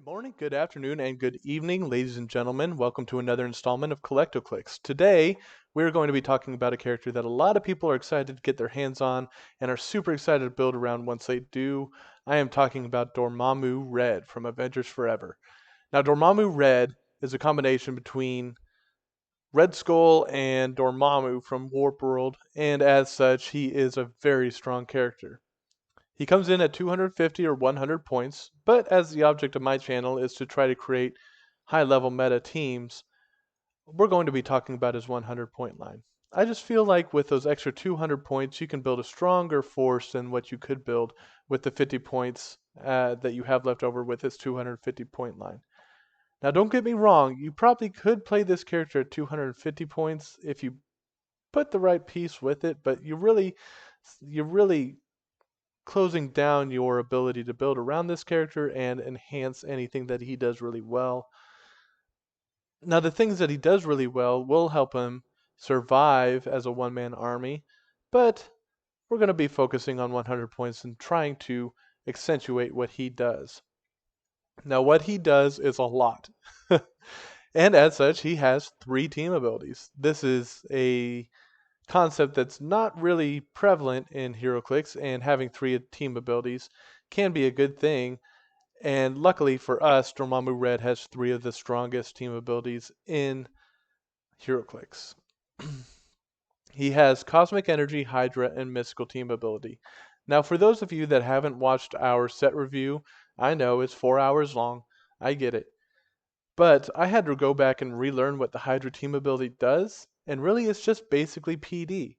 Morning, good afternoon, and good evening, ladies and gentlemen. Welcome to another installment of Collecto-Clicks. Today, we're going to be talking about a character that a lot of people are excited to get their hands on and are super excited to build around once they do. I am talking about Dormmamu Red from Avengers Forever. Now, Dormammu Red is a combination between Red Skull and Dormammu from Warp World, and as such, he is a very strong character. He comes in at 250 or 100 points, but as the object of my channel is to try to create high-level meta teams, we're going to be talking about his 100 point line. I just feel like with those extra 200 points, you can build a stronger force than what you could build with the 50 points that you have left over with his 250 point line. Now, don't get me wrong, you probably could play this character at 250 points if you put the right piece with it, but you're really closing down your ability to build around this character and enhance anything that he does really well. Now, the things that he does really well will help him survive as a one-man army, but we're going to be focusing on 100 points and trying to accentuate what he does. Now, what he does is a lot. And as such, he has 3 team abilities. This is a concept that's not really prevalent in HeroClix, and having 3 team abilities can be a good thing. And luckily for us, Dormammu Red has 3 of the strongest team abilities in HeroClix. He has Cosmic Energy, Hydra, and Mystical team ability. Now, for those of you that haven't watched our set review, I know it's 4 hours long. I get it. But I had to go back and relearn what the Hydra team ability does, and really it's just basically PD.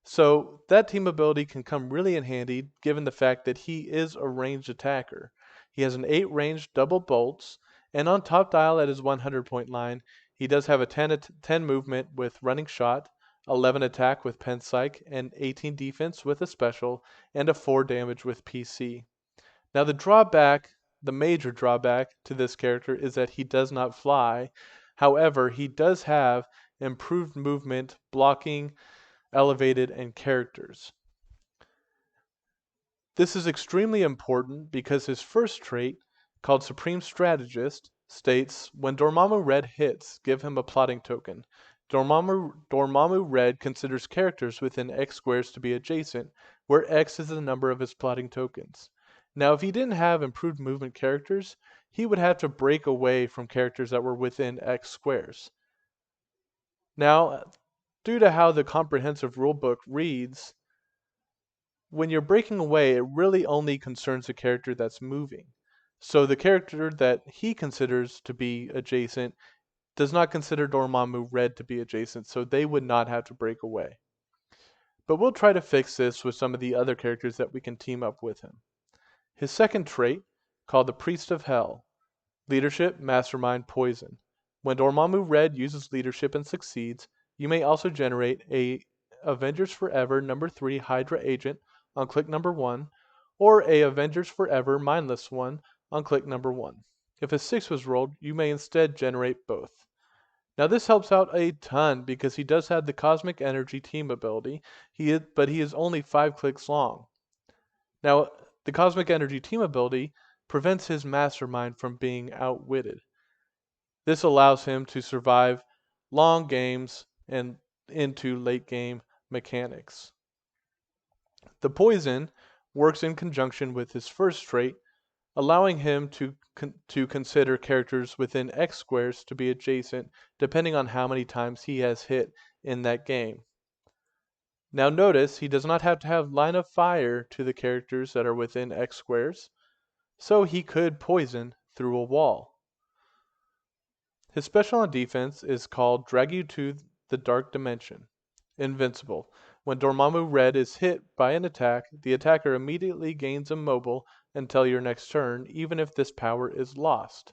So that team ability can come really in handy given the fact that he is a ranged attacker. He has an 8 ranged double bolts, and on top dial at his 100 point line, he does have a 10 movement with running shot, 11 attack with pen psych, and 18 defense with a special, and a 4 damage with PC. Now the major drawback to this character is that he does not fly. However, he does have improved movement, blocking, elevated, and characters. This is extremely important because his first trait, called Supreme Strategist, states, when Dormammu Red hits, give him a plotting token. Dormammu Red considers characters within X squares to be adjacent, where X is the number of his plotting tokens. Now, if he didn't have improved movement characters, he would have to break away from characters that were within X squares. Now, due to how the comprehensive rulebook reads, when you're breaking away, it really only concerns the character that's moving. So the character that he considers to be adjacent does not consider Dormammu Red to be adjacent, so they would not have to break away. But we'll try to fix this with some of the other characters that we can team up with him. His second trait, called the Priest of Hell, Leadership, Mastermind, Poison. When Dormammu Red uses leadership and succeeds, you may also generate a Avengers Forever #3 Hydra agent on click number 1, or a Avengers Forever Mindless one on click number 1. If a 6 was rolled, you may instead generate both. Now this helps out a ton because he does have the Cosmic Energy team ability, but he is only 5 clicks long. Now, the Cosmic Energy team ability prevents his Mastermind from being outwitted. This allows him to survive long games and into late game mechanics. The Poison works in conjunction with his first trait, allowing him to consider characters within X squares to be adjacent depending on how many times he has hit in that game. Now notice he does not have to have line of fire to the characters that are within X squares, so he could poison through a wall. His special on defense is called Drag You to the Dark Dimension. Invincible. When Dormammu Red is hit by an attack, the attacker immediately gains immobile until your next turn, even if this power is lost.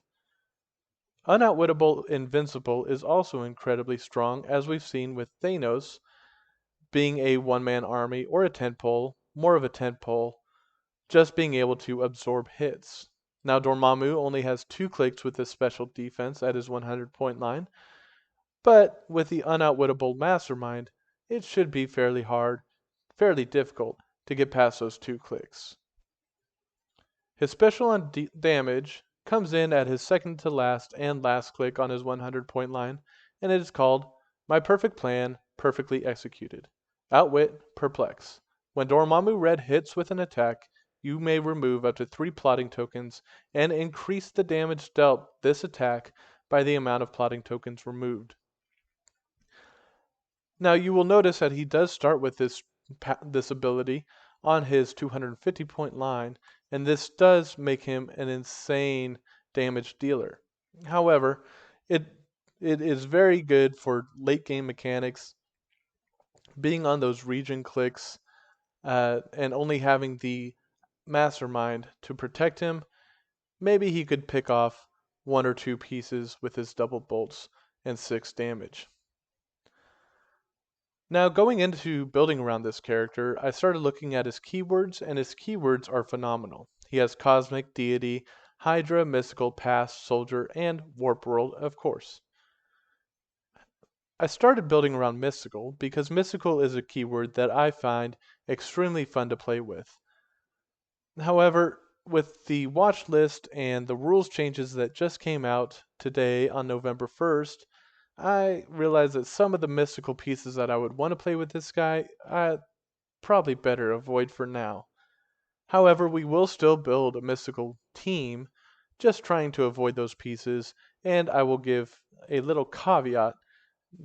Unoutwittable Invincible is also incredibly strong, as we've seen with Thanos being a one-man army or a tentpole, more of a tentpole, just being able to absorb hits. Now Dormammu only has 2 clicks with his special defense at his 100 point line, but with the unoutwittable Mastermind, it should be fairly difficult to get past those 2 clicks. His special on damage comes in at his second to last and last click on his 100-point line, and it is called My Perfect Plan, Perfectly Executed. Outwit, Perplex. When Dormammu Red hits with an attack, you may remove up to 3 plotting tokens and increase the damage dealt this attack by the amount of plotting tokens removed. Now you will notice that he does start with this ability on his 250-point line, and this does make him an insane damage dealer. However, it it is very good for late game mechanics, being on those region clicks, and only having the mastermind to protect him. Maybe he could pick off 1 or 2 pieces with his double bolts and 6 damage. Now, going into building around this character, I started looking at his keywords, and his keywords are phenomenal. He has Cosmic, Deity, Hydra, Mystical, Past, Soldier, and Warp World, of course. I started building around Mystical because Mystical is a keyword that I find extremely fun to play with. However, with the watch list and the rules changes that just came out today on November 1st, I realized that some of the mystical pieces that I would want to play with this guy, I probably better avoid for now. However, we will still build a mystical team, just trying to avoid those pieces, and I will give a little caveat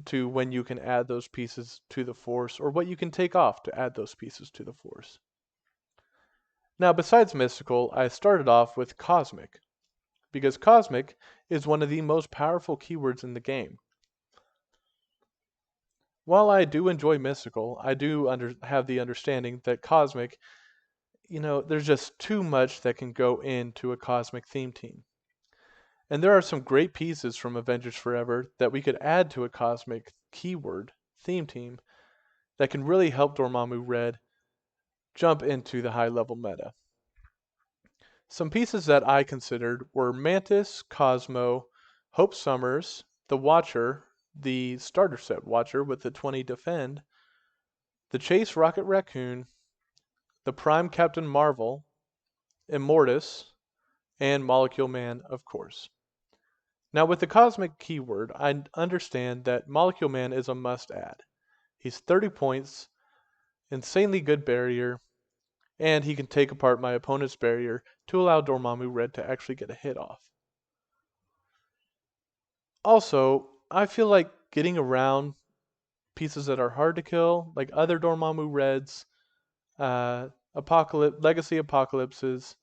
to when you can add those pieces to the force or what you can take off to add those pieces to the force. Now, besides mystical, I started off with cosmic, because cosmic is one of the most powerful keywords in the game. While I do enjoy mystical, I do have the understanding that cosmic, there's just too much that can go into a cosmic theme team. And there are some great pieces from Avengers Forever that we could add to a cosmic keyword theme team that can really help Dormammu Red jump into the high level meta. Some pieces that I considered were Mantis, Cosmo, Hope Summers, the Watcher, the starter set Watcher with the 20 defend, the Chase Rocket Raccoon, the Prime Captain Marvel, Immortus, and Molecule Man, of course. Now with the Cosmic keyword, I understand that Molecule Man is a must-add. He's 30 points, insanely good barrier, and he can take apart my opponent's barrier to allow Dormammu Red to actually get a hit off. Also, I feel like getting around pieces that are hard to kill, like other Dormammu Reds, Legacy Apocalypses,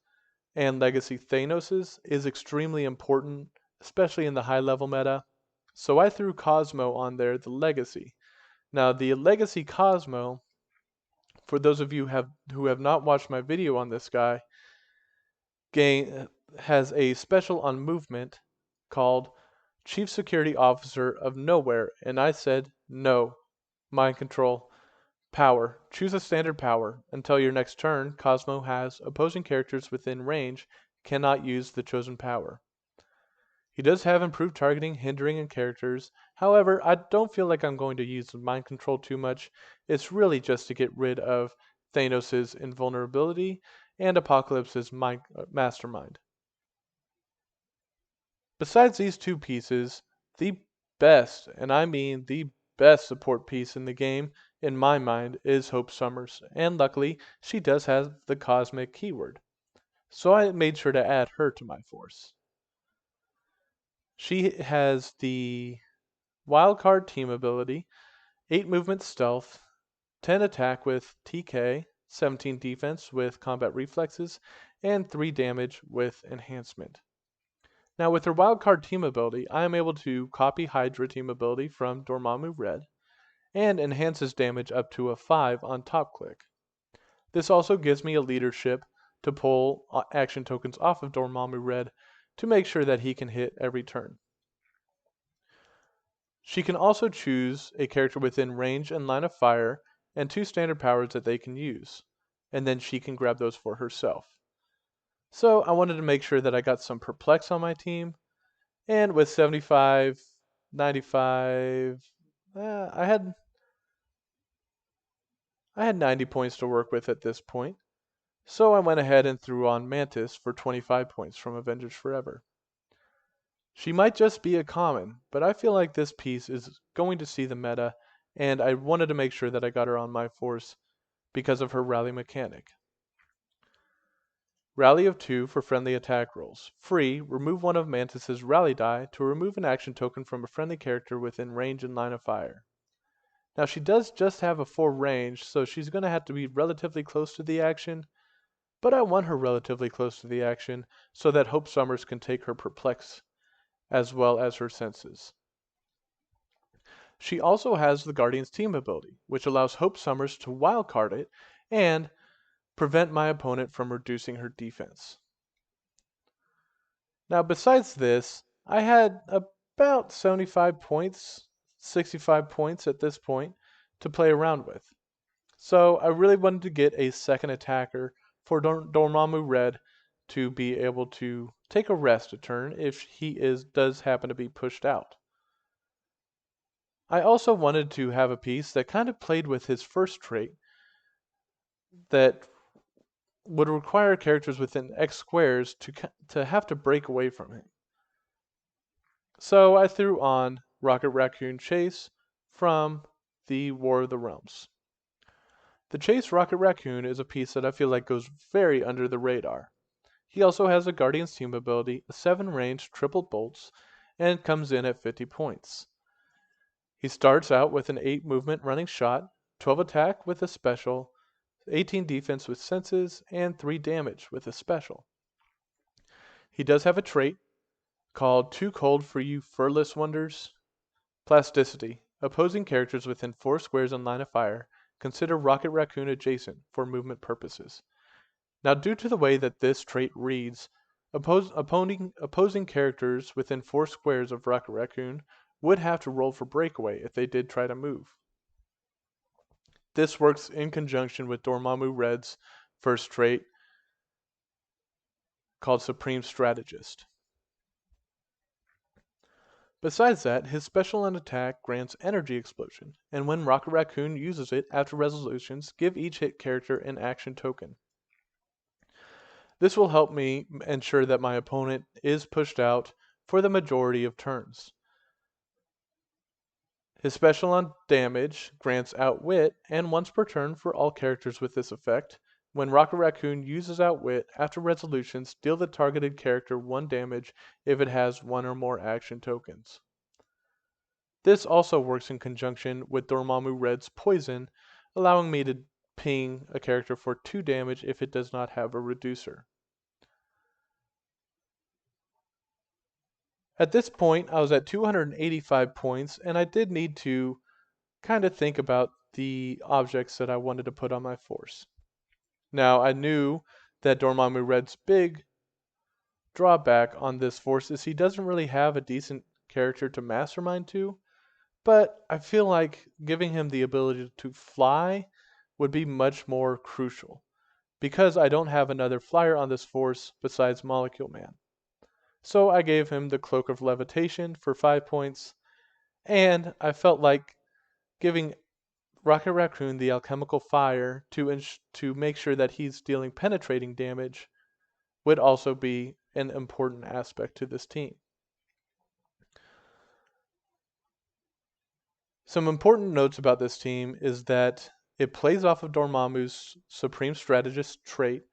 and Legacy Thanoses, is extremely important, especially in the high level meta. So I threw Cosmo on there, the Legacy. Now, the Legacy Cosmo, for those of you who have not watched my video on this guy, has a special on movement called Chief Security Officer of Nowhere, and I said no. Mind control. Power. Choose a standard power. Until your next turn, Cosmo has opposing characters within range cannot use the chosen power. He does have improved targeting, hindering, and characters. However, I don't feel like I'm going to use mind control too much. It's really just to get rid of Thanos' invulnerability and Apocalypse's mastermind. Besides these 2 pieces, the best, and I mean the best support piece in the game, in my mind, is Hope Summers, and luckily, she does have the Cosmic keyword. So I made sure to add her to my force. She has the Wildcard Team ability, 8 movement stealth, 10 attack with TK, 17 defense with combat reflexes, and 3 damage with enhancement. Now with her Wildcard Team ability, I am able to copy Hydra Team ability from Dormammu Red, and enhance his damage up to a 5 on top click. This also gives me a leadership to pull action tokens off of Dormammu Red to make sure that he can hit every turn. She can also choose a character within range and line of fire and 2 standard powers that they can use, and then she can grab those for herself. So I wanted to make sure that I got some Perplex on my team, and with 75, 95, I had 90 points to work with at this point. So I went ahead and threw on Mantis for 25 points from Avengers Forever. She might just be a common, but I feel like this piece is going to see the meta, and I wanted to make sure that I got her on my force because of her rally mechanic. Rally of 2 for friendly attack rolls. Free, remove one of Mantis's rally die to remove an action token from a friendly character within range and line of fire. Now she does just have a 4 range, so she's going to have to be relatively close to the action, but I want her relatively close to the action so that Hope Summers can take her Perplex as well as her senses. She also has the Guardian's Team ability, which allows Hope Summers to wildcard it and prevent my opponent from reducing her defense. Now, besides this, I had about 75 points, 65 points at this point to play around with. So I really wanted to get a second attacker for Dormmamu Red to be able to take a rest a turn if he does happen to be pushed out. I also wanted to have a piece that kind of played with his first trait that would require characters within X squares to have to break away from him. So I threw on Rocket Raccoon Chase from the War of the Realms. The Chase Rocket Raccoon is a piece that I feel like goes very under the radar. He also has a Guardian's Team ability, a 7 range triple bolts, and comes in at 50 points. He starts out with an 8 movement running shot, 12 attack with a special, 18 defense with senses, and 3 damage with a special. He does have a trait called Too Cold for You Furless Wonders. Plasticity. Opposing characters within 4 squares in line of fire consider Rocket Raccoon adjacent for movement purposes. Now, due to the way that this trait reads, opposing characters within 4 squares of Rocket Raccoon would have to roll for breakaway if they did try to move. This works in conjunction with Dormmamu Red's first trait called Supreme Strategist. Besides that, his special on attack grants Energy Explosion, and when Rocket Raccoon uses it after resolutions, give each hit character an action token. This will help me ensure that my opponent is pushed out for the majority of turns. His special on damage grants Outwit, and once per turn for all characters with this effect. When Rocket Raccoon uses Outwit, after resolutions, deal the targeted character 1 damage if it has 1 or more action tokens. This also works in conjunction with Dormmamu Red's Poison, allowing me to ping a character for 2 damage if it does not have a reducer. At this point, I was at 285 points, and I did need to kind of think about the objects that I wanted to put on my force. Now, I knew that Dormmamu Red's big drawback on this force is he doesn't really have a decent character to mastermind to, but I feel like giving him the ability to fly would be much more crucial, because I don't have another flyer on this force besides Molecule Man. So I gave him the Cloak of Levitation for 5 points, and I felt like giving Rocket Raccoon the Alchemical Fire to make sure that he's dealing penetrating damage would also be an important aspect to this team. Some important notes about this team is that it plays off of Dormammu's Supreme Strategist trait,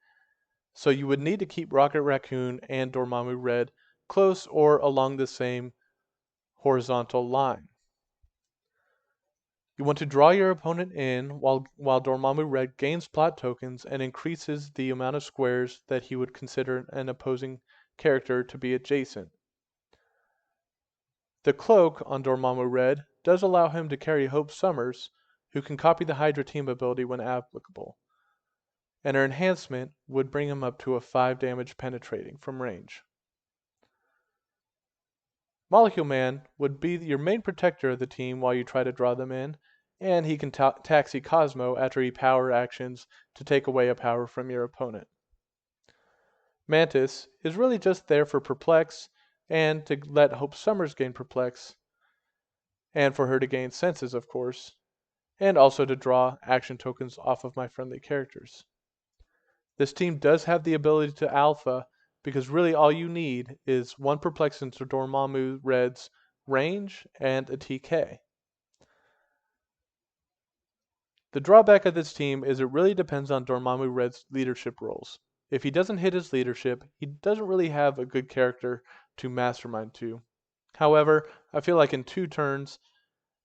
so you would need to keep Rocket Raccoon and Dormmamu Red close or along the same horizontal line. You want to draw your opponent in while Dormmamu Red gains plot tokens and increases the amount of squares that he would consider an opposing character to be adjacent. The Cloak on Dormmamu Red does allow him to carry Hope Summers, who can copy the Hydra team ability when applicable, and her enhancement would bring him up to a 5 damage penetrating from range. Molecule Man would be your main protector of the team while you try to draw them in, and he can taxi Cosmo after he power actions to take away a power from your opponent. Mantis is really just there for Perplex and to let Hope Summers gain Perplex, and for her to gain Senses, of course, and also to draw action tokens off of my friendly characters. This team does have the ability to alpha because really all you need is one perplex into Dormammu Red's range and a TK. The drawback of this team is it really depends on Dormammu Red's leadership roles. If he doesn't hit his leadership, he doesn't really have a good character to mastermind to. However, I feel like in 2 turns,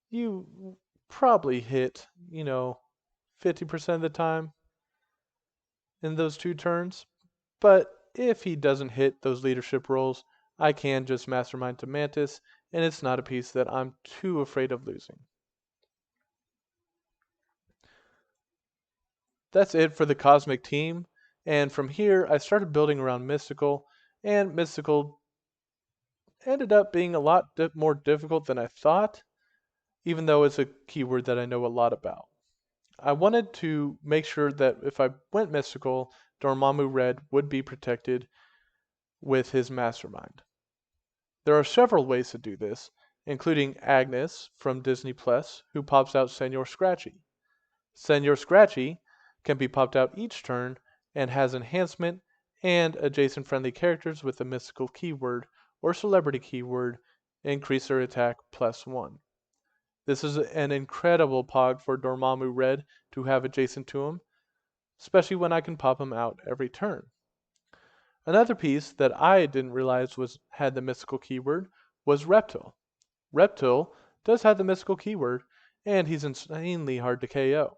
you probably hit, 50% of the time in those 2 turns. But if he doesn't hit those leadership roles, I can just mastermind to Mantis, and it's not a piece that I'm too afraid of losing. That's it for the Cosmic team, and from here I started building around Mystical, and Mystical ended up being a lot more difficult than I thought, even though it's a keyword that I know a lot about. I wanted to make sure that if I went Mystical, Dormammu Red would be protected with his Mastermind. There are several ways to do this, including Agnes from Disney Plus, who pops out Senor Scratchy. Senor Scratchy can be popped out each turn and has enhancement and adjacent friendly characters with a mystical keyword or celebrity keyword increase their attack +1. This is an incredible pog for Dormammu Red to have adjacent to him, especially when I can pop him out every turn. Another piece that I didn't realize had the mystical keyword was Reptile. Reptile does have the mystical keyword, and he's insanely hard to KO.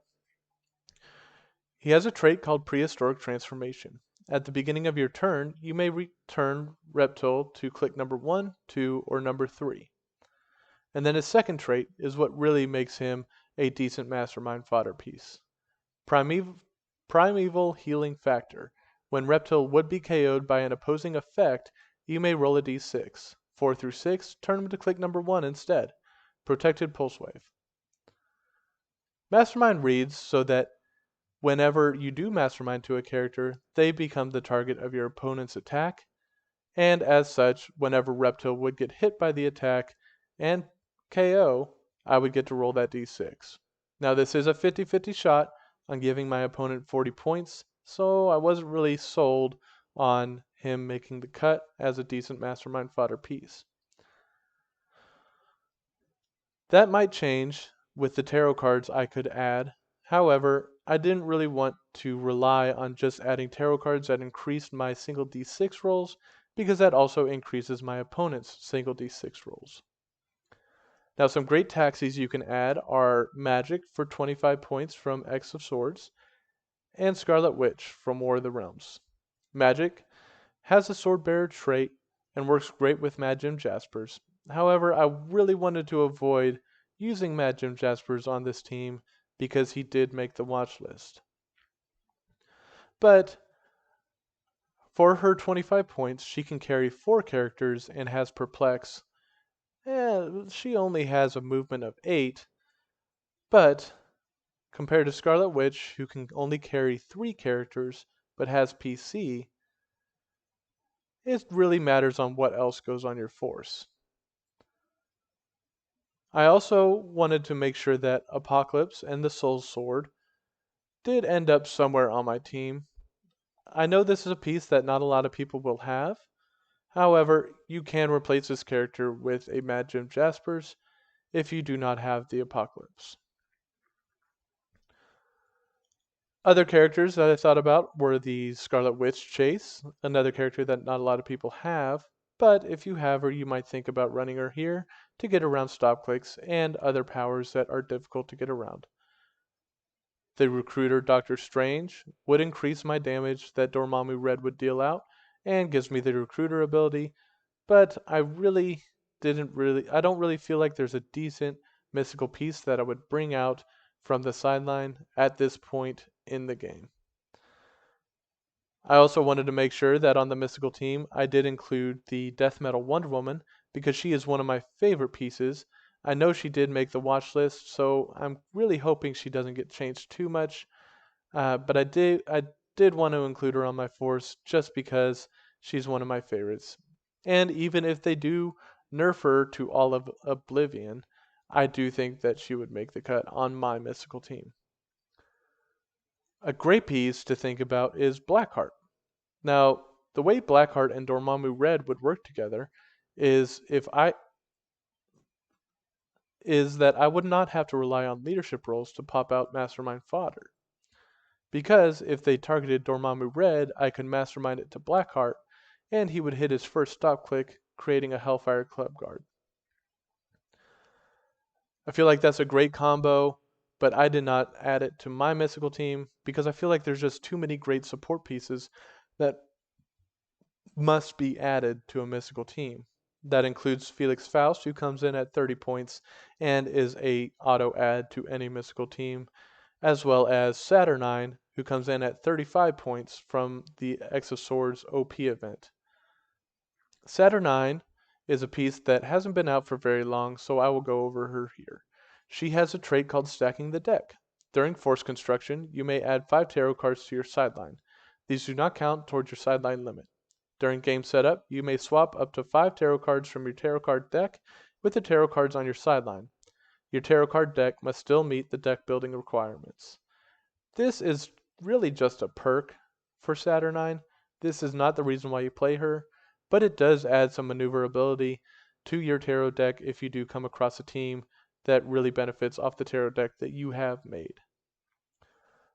He has a trait called Prehistoric Transformation. At the beginning of your turn, you may return Reptile to click number 1, 2, or number 3. And then his second trait is what really makes him a decent mastermind fodder piece. Primeval Healing Factor. When Reptile would be KO'd by an opposing effect, you may roll a d6. 4 through 6, turn him to click number 1 instead. Protected Pulse Wave. Mastermind reads so that whenever you do mastermind to a character, they become the target of your opponent's attack, and as such, whenever Reptile would get hit by the attack and KO, I would get to roll that d6. Now this is a 50-50 shot on giving my opponent 40 points, so I wasn't really sold on him making the cut as a decent mastermind fodder piece. That might change with the tarot cards I could add. However, I didn't really want to rely on just adding tarot cards that increased my single d6 rolls, because that also increases my opponent's single d6 rolls. Now some great taxis you can add are Magic for 25 points from X of Swords, and Scarlet Witch from War of the Realms. Magic has a Swordbearer trait and works great with Mad Jim Jaspers. However, I really wanted to avoid using Mad Jim Jaspers on this team because he did make the watch list. But for her 25 points, she can carry 4 characters and has Perplex. She only has a movement of 8, but compared to Scarlet Witch, who can only carry 3 characters but has PC, it really matters on what else goes on your force. I also wanted to make sure that Apocalypse and the Soul Sword did end up somewhere on my team. I know this is a piece that not a lot of people will have. However, you can replace this character with a Mad Jim Jaspers if you do not have the Apocalypse. Other characters that I thought about were the Scarlet Witch Chase, another character that not a lot of people have, but if you have her, you might think about running her here to get around stop clicks and other powers that are difficult to get around. The Recruiter Doctor Strange would increase my damage that Dormammu Red would deal out and gives me the Recruiter ability, but I don't really feel like there's a decent mystical piece that I would bring out from the sideline at this point in the game. I also wanted to make sure that on the mystical team, I did include the Death Metal Wonder Woman because she is one of my favorite pieces. I know she did make the watch list, so I'm really hoping she doesn't get changed too much. But I did want to include her on my force just because she's one of my favorites. And even if they do nerf her to all of Oblivion, I do think that she would make the cut on my mystical team. A great piece to think about is Blackheart. Now, The way Blackheart and Dormammu Red would work together is if I is that I would not have to rely on leadership roles to pop out Mastermind fodder. Because if they targeted Dormammu Red, I could Mastermind it to Blackheart, and he would hit his first stop click, creating a Hellfire Club guard. I feel like that's a great combo, but I did not add it to my mystical team because I feel like there's just too many great support pieces that must be added to a mystical team. That includes Felix Faust, who comes in at 30 points and is a auto add to any mystical team, as well as Saturnine, who comes in at 35 points from the X of Swords OP event. Saturnine is a piece that hasn't been out for very long, so I will go over her here. She has a trait called Stacking the Deck. During force construction, you may add 5 tarot cards to your sideline. These do not count towards your sideline limit. During game setup, you may swap up to 5 tarot cards from your tarot card deck with the tarot cards on your sideline. Your tarot card deck must still meet the deck building requirements. This is really just a perk for Saturnine. This is not the reason why you play her, but it does add some maneuverability to your tarot deck if you do come across a team that really benefits off the tarot deck that you have made.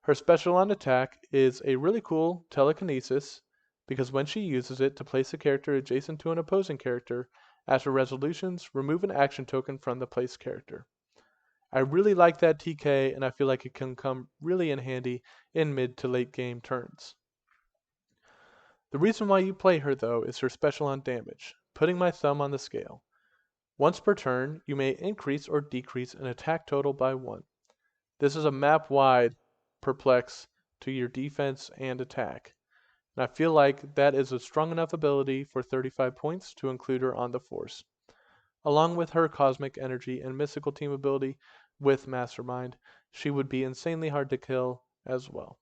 Her special on attack is a really cool telekinesis, because when she uses it to place a character adjacent to an opposing character, after resolutions, remove an action token from the placed character. I really like that TK, and I feel like it can come really in handy in mid to late game turns. The reason why you play her though is her special on damage, putting my thumb on the scale. Once per turn, you may increase or decrease an attack total by 1. This is a map-wide perplex to your defense and attack. And I feel like that is a strong enough ability for 35 points to include her on the force. Along with her cosmic energy and mystical team ability with Mastermind, she would be insanely hard to kill as well.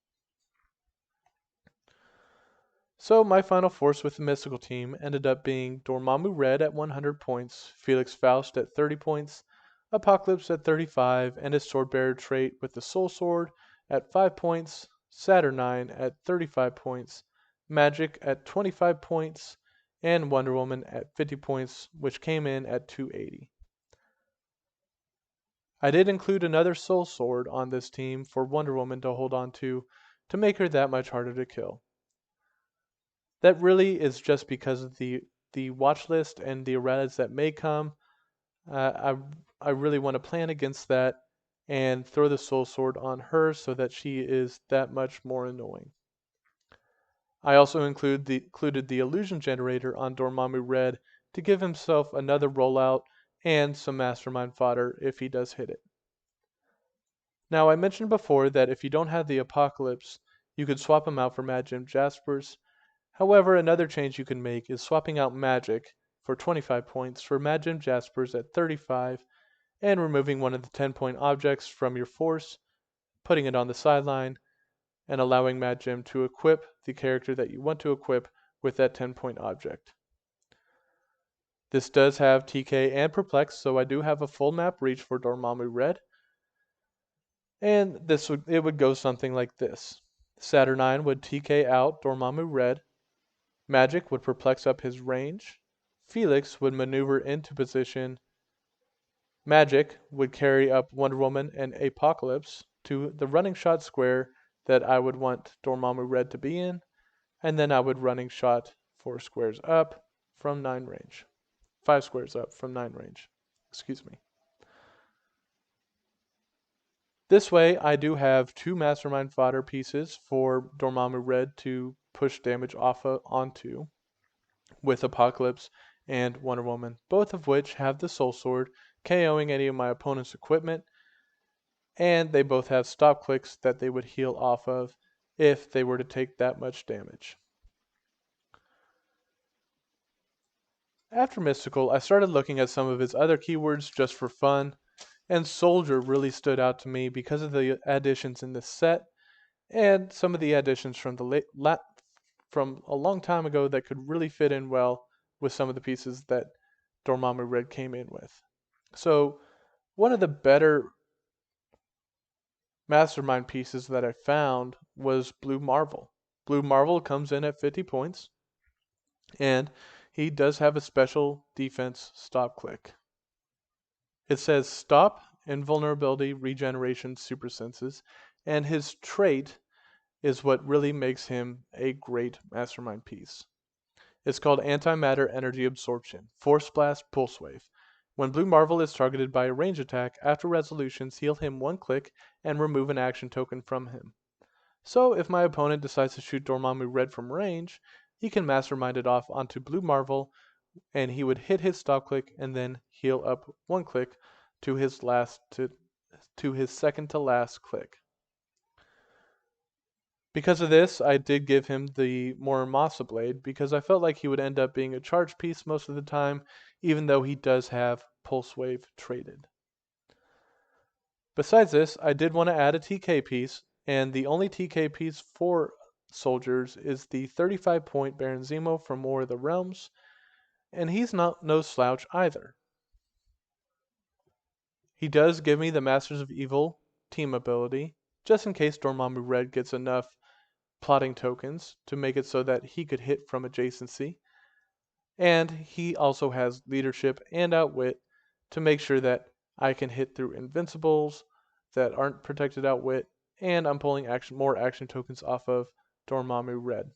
So my final force with the mystical team ended up being Dormammu Red at 100 points, Felix Faust at 30 points, Apocalypse at 35, and his Swordbearer trait with the Soul Sword at 5 points, Saturnine at 35 points, Magic at 25 points, and Wonder Woman at 50 points, which came in at 280. I did include another Soul Sword on this team for Wonder Woman to hold on to make her that much harder to kill. That really is just because of the watch list and the erratas that may come. I really want to plan against that and throw the Soul Sword on her so that she is that much more annoying. I also included the Illusion Generator on Dormammu Red to give himself another rollout and some Mastermind fodder if he does hit it. Now I mentioned before that if you don't have the Apocalypse, you could swap him out for Mad Jim Jaspers. However, another change you can make is swapping out Magic for 25 points for Mad Jim Jaspers at 35 and removing one of the 10-point objects from your force, putting it on the sideline, and allowing Mad Jim to equip the character that you want to equip with that 10-point object. This does have TK and Perplex, so I do have a full map reach for Dormammu Red. And it would go something like this. Saturnine would TK out Dormammu Red. Magic would perplex up his range. Felix would maneuver into position. Magic would carry up Wonder Woman and Apocalypse to the running shot square that I would want Dormammu Red to be in. And then I would running shot 4 squares up from 9 range. 5 squares up from 9 range. Excuse me. This way, I do have 2 Mastermind fodder pieces for Dormammu Red to push damage onto with Apocalypse and Wonder Woman, both of which have the Soul Sword, KOing any of my opponent's equipment, and they both have stop clicks that they would heal off of if they were to take that much damage. After Mystical, I started looking at some of his other keywords just for fun, and Soldier really stood out to me because of the additions in this set and some of the additions from from a long time ago that could really fit in well with some of the pieces that Dormammu Red came in with. So one of the better Mastermind pieces that I found was Blue Marvel. Blue Marvel comes in at 50 points. And he does have a special defense stop click. It says stop, invulnerability, regeneration, super senses, and his trait is what really makes him a great mastermind piece. It's called Antimatter Energy Absorption, Force Blast, Pulse Wave. When Blue Marvel is targeted by a range attack, after resolutions, heal him one click and remove an action token from him. So if my opponent decides to shoot Dormammu Red from range, he can mastermind it off onto Blue Marvel, and he would hit his stop click and then heal up one click to his second to last click. Because of this, I did give him the Muramasa Blade because I felt like he would end up being a charge piece most of the time, even though he does have Pulse Wave traded. Besides this, I did want to add a TK piece, and the only TK piece for soldiers is the 35-point Baron Zemo from War of the Realms, and he's not no slouch either. He does give me the Masters of Evil team ability, just in case Dormammu Red gets enough plotting tokens to make it so that he could hit from adjacency. And he also has leadership and outwit to make sure that I can hit through invincibles that aren't protected outwit, and I'm pulling more action tokens off of Dormammu Red.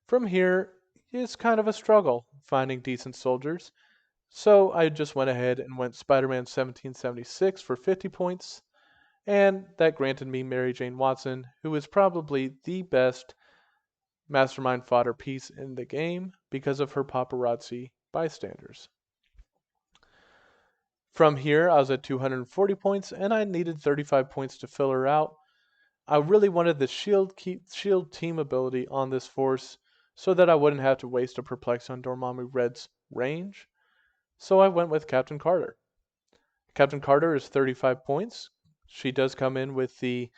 From here, it's kind of a struggle finding decent soldiers, so I just went ahead and went Spider-Man 1776 for 50 points, and that granted me Mary Jane Watson, who is probably the best mastermind fodder piece in the game because of her paparazzi bystanders. From here, I was at 240 points, and I needed 35 points to fill her out. I really wanted the shield team ability on this force so that I wouldn't have to waste a perplex on Dormammu Red's range, so I went with Captain Carter. Captain Carter is 35 points. She does come in with the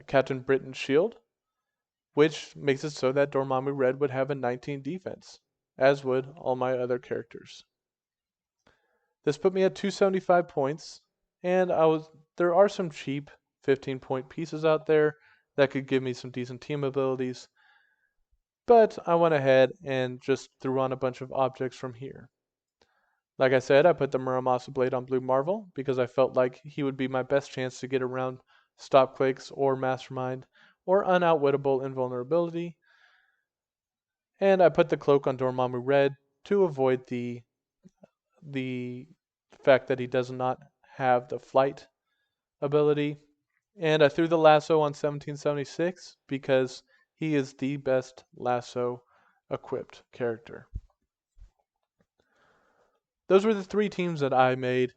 Captain Britain shield, which makes it so that Dormammu Red would have a 19 defense, as would all my other characters. This put me at 275 points, and there are some cheap 15-point pieces out there that could give me some decent team abilities, but I went ahead and just threw on a bunch of objects from here. Like I said, I put the Muramasa Blade on Blue Marvel because I felt like he would be my best chance to get around stop clicks or mastermind or unoutwittable invulnerability. And I put the cloak on Dormammu Red to avoid the fact that he does not have the flight ability. And I threw the lasso on 1776 because he is the best lasso equipped character. Those were the 3 teams that I made.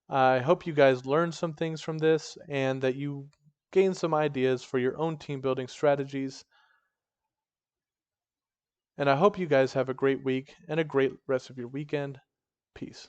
I hope you guys learned some things from this and that you gained some ideas for your own team building strategies. And I hope you guys have a great week and a great rest of your weekend. Peace.